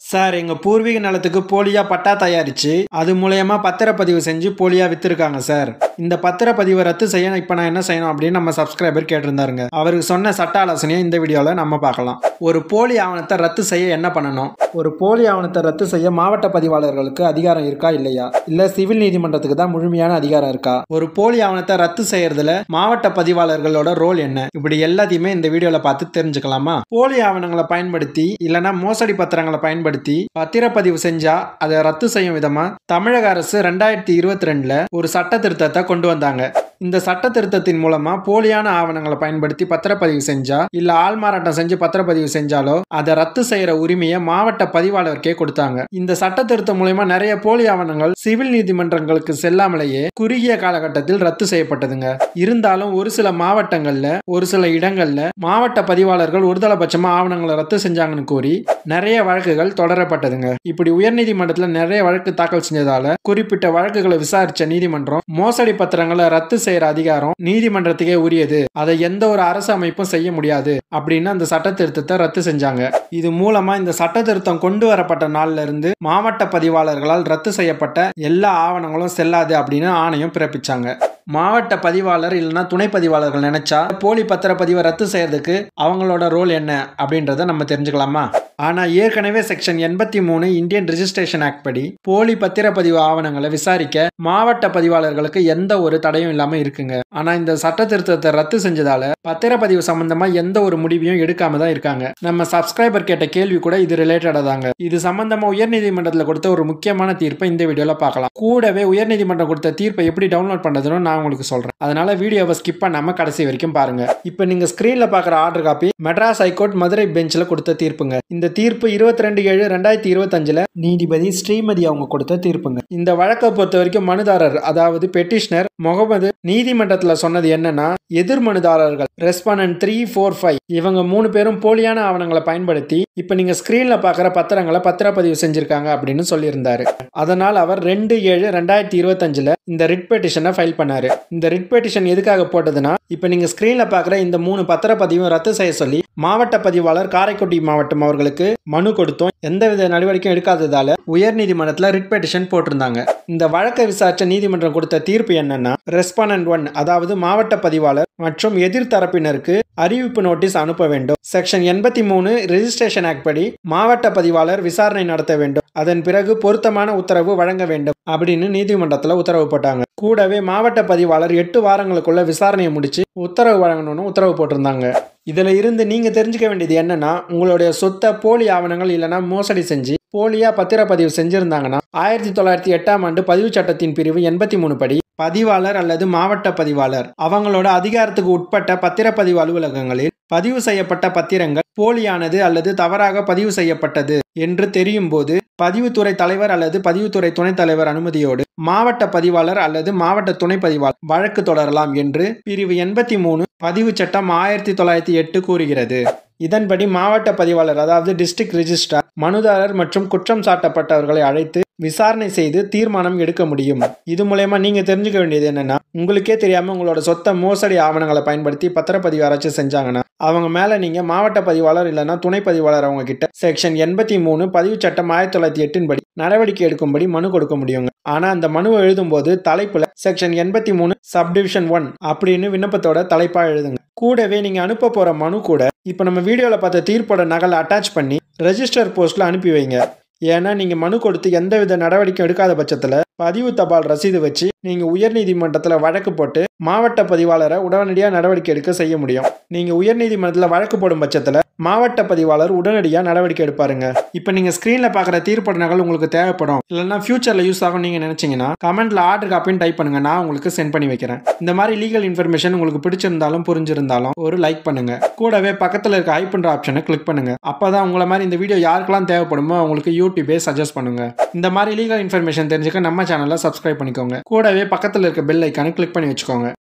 Sir, எங்க பூர்வீக நிலத்துக்கு போலியா பட்டா தயாரிச்சு அது மூலயமா பத்திரப்பதிவு செஞ்சு போலியா வித்திருக்காங்க சார். இந்த பத்திரப்பதிவை ரத்து செய்ய இப்ப நான் என்ன செய்யணும் அப்படின்னு நம்ம சப்ஸ்கிரைபர் கேட்டிருந்தாருங்க. அவருக்கு சொன்ன சட்ட ஆலோசனையை இந்த வீடியோல நம்ம பார்க்கலாம். ஒரு போலி ஆவணத்தை ரத்து செய்ய என்ன பண்ணணும்? ஒரு போலி ஆவணத்தை ரத்து செய்ய மாவட்ட பதிவாளர்களுக்கு அதிகாரம் இருக்கா இல்லையா, இல்ல சிவில் நீதிமன்றத்துக்கு தான் முழுமையான அதிகாரம் இருக்கா? ஒரு போலி ஆவணத்தை ரத்து செய்யறதுல மாவட்ட பதிவாளர்களோட ரோல் என்ன? இப்படி எல்லாத்தையுமே இந்த வீடியோல பார்த்து தெரிஞ்சுக்கலாமா? போலி ஆவணங்களை பயன்படுத்தி இல்லனா மோசடி பத்திரங்களை பயன்படுத்தி பத்திரப்பதிவு செஞ்சா அதை ரத்து செய்யும் விதமா தமிழக அரசு 2022ல ஒரு சட்ட திருத்தத்தை கொண்டு வந்தாங்க. இந்த சட்ட திருத்தத்தின் மூலமா போலியான ஆவணங்களை பயன்படுத்தி பத்திரப்பதிவு செஞ்சா இல்ல ஆள்மாறாட்டம் செஞ்சு பத்திரப்பதிவு செஞ்சாலோ அதை ரத்து செய்யற உரிமையை மாவட்ட பதிவாளருக்கே கொடுத்தாங்க. இந்த சட்ட திருத்தம் மூலமா நிறைய போலி ஆவணங்கள் சிவில் நீதிமன்றங்களுக்கு செல்லாமலேயே குறுகிய காலகட்டத்தில் ரத்து செய்யப்பட்டதுங்க. இருந்தாலும் ஒரு சில மாவட்டங்கள்ல ஒரு சில இடங்கள்ல மாவட்ட பதிவாளர்கள் ஒருதலைபட்சமா ஆவணங்களை ரத்து செஞ்சாங்கன்னு கூறி நிறைய வழக்குகள் தொடரப்பட்டதுங்க. இப்படி உயர்நீதிமன்றத்துல நிறைய வழக்கு தாக்கல் செஞ்சதால குறிப்பிட்ட வழக்குகளை விசாரிச்ச நீதிமன்றம் மோசடி பத்திரங்களை ரத்து செய்யற அதிகாரம் நீதிமன்றத்துக்கே உரியது, அதை எந்த ஒரு அரசு அமைப்பும் செய்ய முடியாது அப்படின்னு அந்த சட்ட திருத்தத்தை ரத்து செஞ்சாங்க. இது மூலமா இந்த சட்ட திருத்தம் கொண்டு வரப்பட்ட நாள்ல இருந்து மாவட்ட பதிவாளர்களால் ரத்து செய்யப்பட்ட எல்லா ஆவணங்களும் செல்லாது அப்படின்னு ஆணையம் பிறப்பிச்சாங்க. மாவட்ட பதிவாளர் இல்லைன்னா துணை பதிவாளர்கள் நினைச்சா போலி பத்திரப்பதிவை ரத்து செய்யறதுக்கு அவங்களோட ரோல் என்ன அப்படின்றத நம்ம தெரிஞ்சுக்கலாமா? ஆனா ஏற்கனவே செக்ஷன் 83 இந்தியன் ரெஜிஸ்ட்ரேஷன் ஆக்ட் படி போலி பத்திரப்பதிவு ஆவணங்களை விசாரிக்க மாவட்ட பதிவாளர்களுக்கு எந்த ஒரு தடையும் இல்லாம இருக்குங்க. ஆனா இந்த சட்ட திருத்தத்தை ரத்து செஞ்சதால பத்திரப்பதிவு சம்பந்தமா எந்த ஒரு முடிவையும் எடுக்காம தான் இருக்காங்க. நம்ம சப்ஸ்கிரைபர் கேட்ட கேள்வி கூட இது ரிலேட்டடா தாங்க. இது சம்பந்தமா உயர்நீதிமன்றத்தில் கொடுத்த ஒரு முக்கியமான தீர்ப்பை இந்த வீடியோல பார்க்கலாம். கூடவே உயர்நீதிமன்றம் கொடுத்த தீர்ப்பை எப்படி டவுன்லோட் பண்றதுன்னு நான் உங்களுக்கு சொல்றேன். அதனால வீடியோவை ஸ்கிப் பண்ணாம கடைசி வரைக்கும் பாருங்க. இப்போ நீங்க ஸ்கிரீன்ல பாக்குற order copy Madras high court Madurai பெஞ்சில் கொடுத்த தீர்ப்புங்க. இந்த தீர்ப்பு 22/7/2025 நீதிபதி ஸ்ரீமதி அவங்க கொடுத்த தீர்ப்புங்க. இந்த வழக்கை பொறுத்த வரைக்கும் மனுதாரர் அதாவது பெட்டிஷனர் முகமது நீதிமன்றத்தில் சொன்னது என்னன்னா, எதிர் மனுதாரர்கள் ரெஸ்பாண்டன்ட் 3, 4, 5 இவங்க 3 பேரும் போலியான ஆவணங்களை பயன்படுத்தி இப்ப நீங்க ஸ்கிரீன்ல பாக்குற பத்திரங்களை பத்திரப்பதிவு செஞ்சிருக்காங்க அப்படின்னு சொல்லியிருந்தாரு. அதனால் அவர் 2/7/2025 இந்த ரிட் பெட்டிஷனை ஃபைல் பண்ணாரு. இந்த ரிட் பெட்டிஷன் எதுக்காக போட்டதுன்னா, இப்ப நீங்க ஸ்கிரீன்ல பாக்குற இந்த 3 பத்திரப்பதிவும் ரத்து செய்ய சொல்லி மாவட்ட பதிவாளர் காரைக்குடி மாவட்டம் அவர்களுக்கு மனு கொடுத்தோம். எந்தவித நடவடிக்கையும் எடுக்காததால உயர்நீதிமன்றத்தில் ரிட் பெட்டிஷன் போட்டிருந்தாங்க. இந்த வழக்கை விசாரிச்ச நீதிமன்றம் கொடுத்த தீர்ப்பு என்னன்னா, ரெஸ்பாண்டன்ட் 1 அதாவது மாவட்ட பதிவாளர் மற்றும் எதிர் தரப்பினருக்கு அறிவிப்பு நோட்டீஸ் அனுப்ப வேண்டும். செக்ஷன் 83 ரெஜிஸ்ட்ரேஷன் ஆக்ட் படி மாவட்ட பதிவாளர் விசாரணை நடத்த வேண்டும். அதன் பிறகு பொருத்தமான உத்தரவு வழங்க வேண்டும் அப்படின்னு நீதிமன்றத்தில் உத்தரவு போட்டாங்க. கூடவே மாவட்ட பதிவாளர் 8 வாரங்களுக்குள்ள விசாரணையை முடிச்சு உத்தரவு வழங்கணும்னு உத்தரவு போட்டிருந்தாங்க. இதுல இருந்து நீங்க தெரிஞ்சுக்க வேண்டியது என்னன்னா, உங்களுடைய சொத்தை போலி ஆவணங்கள் இல்லைன்னா மோசடி செஞ்சு போலியா பத்திரப்பதிவு செஞ்சிருந்தாங்கன்னா 1908ஆம் ஆண்டு பதிவு சட்டத்தின் பிரிவு 83 படி பதிவாளர் அல்லது மாவட்ட பதிவாளர் அவங்களோட அதிகாரத்துக்கு உட்பட்ட பத்திரப்பதிவு அலுவலகங்களில் பதிவு செய்யப்பட்ட பத்திரங்கள் போலியானது அல்லது தவறாக பதிவு செய்யப்பட்டது என்று தெரியும் போது பதிவுத்துறை தலைவர் அல்லது பதிவுத்துறை துணைத் தலைவர் அனுமதியோடு மாவட்ட பதிவாளர் அல்லது மாவட்ட துணை பதிவாளர் வழக்கு தொடரலாம் என்று பிரிவு 83 பதிவு சட்டம் 1908 கூறுகிறது. இதன்படி மாவட்ட பதிவாளர் அதாவது டிஸ்ட்ரிக்ட் ரெஜிஸ்ட்ரார் மனுதாரர் மற்றும் குற்றம் சாட்டப்பட்டவர்களை அழைத்து விசாரணை செய்து தீர்மானம் எடுக்க முடியும். இது மூலமா நீங்க தெரிஞ்சுக்க வேண்டியது என்னன்னா, உங்களுக்கே தெரியாம உங்களோட சொத்தை மோசடி ஆவணங்களை பயன்படுத்தி பத்திரப்பதிவு யாராச்சும் செஞ்சாங்கன்னா அவங்க மேல நீங்க மாவட்ட பதிவாளர் இல்லைன்னா துணை பதிவாளர் அவங்க கிட்ட செக்ஷன் 83 பதிவு சட்டம் 1908 படி நடவடிக்கை எடுக்கும்படி மனு கொடுக்க முடியுங்க. ஆனா அந்த மனுவை எழுதும் போது தலைப்புல செக்ஷன் 83 சப்டிவிஷன் 1 அப்படின்னு விண்ணப்பத்தோட தலைப்பா எழுதுங்க. கூடவே நீங்க அனுப்ப போற மனு கூட இப்ப நம்ம வீடியோல பார்த்த தீர்ப்போட நகலை அட்டாச் பண்ணி ரெஜிஸ்டர் போஸ்ட்ல அனுப்பி வைங்க. ஏன்னா நீங்க மனு கொடுத்து எந்தவித நடவடிக்கை எடுக்காத பட்சத்துல பதிவு தபால் ரசீது வச்சு நீங்க உயர்நீதிமன்றத்தில் வழக்கு போட்டு மாவட்ட பதிவாளரை உடனடியாக நடவடிக்கை எடுக்க செய்ய முடியும். நீங்க உயர்நீதிமன்றத்தில் வழக்கு போடும் பட்சத்துல மாவட்ட பதிவாளர் உடனடியாக நடவடிக்கை எடுப்பாருங்க. இப்ப நீங்க ஸ்கிரீன்ல பாக்குற தீர்ப்பு நகல் உங்களுக்கு தேவைப்படும் இல்லைன்னா ஃபியூச்சர்ல யூஸ் ஆகும் நீங்க நினைச்சீங்கன்னா கமெண்ட்ல ஆர்டர் காப்பின்னு டைப் பண்ணுங்க, நான் உங்களுக்கு சென்ட் பண்ணி வைக்கிறேன். இந்த மாதிரி லீகல் இன்ஃபர்மேஷன் உங்களுக்கு பிடிச்சிருந்தாலும் புரிஞ்சிருந்தாலும் ஒரு லைக் பண்ணுங்க. கூடவே பக்கத்துல இருக்க ஹைப் பண்ற ஆப்ஷனை கிளிக் பண்ணுங்க. அப்பதான் உங்களை மாதிரி இந்த வீடியோ யாருக்கெல்லாம் தேவைப்படுமோ அவங்களுக்கு யூடியூபே சஜஸ்ட் பண்ணுங்க. இந்த மாதிரி லீகல் இன்ஃபர்மேஷன் தெரிஞ்சுக்க நம்ம சேனலை சப்ஸ்கிரைப் பண்ணிக்கோங்க. கூடவே பக்கத்துல இருக்க பெல் ஐக்கானை கிளிக் பண்ணி வச்சுக்கோங்க.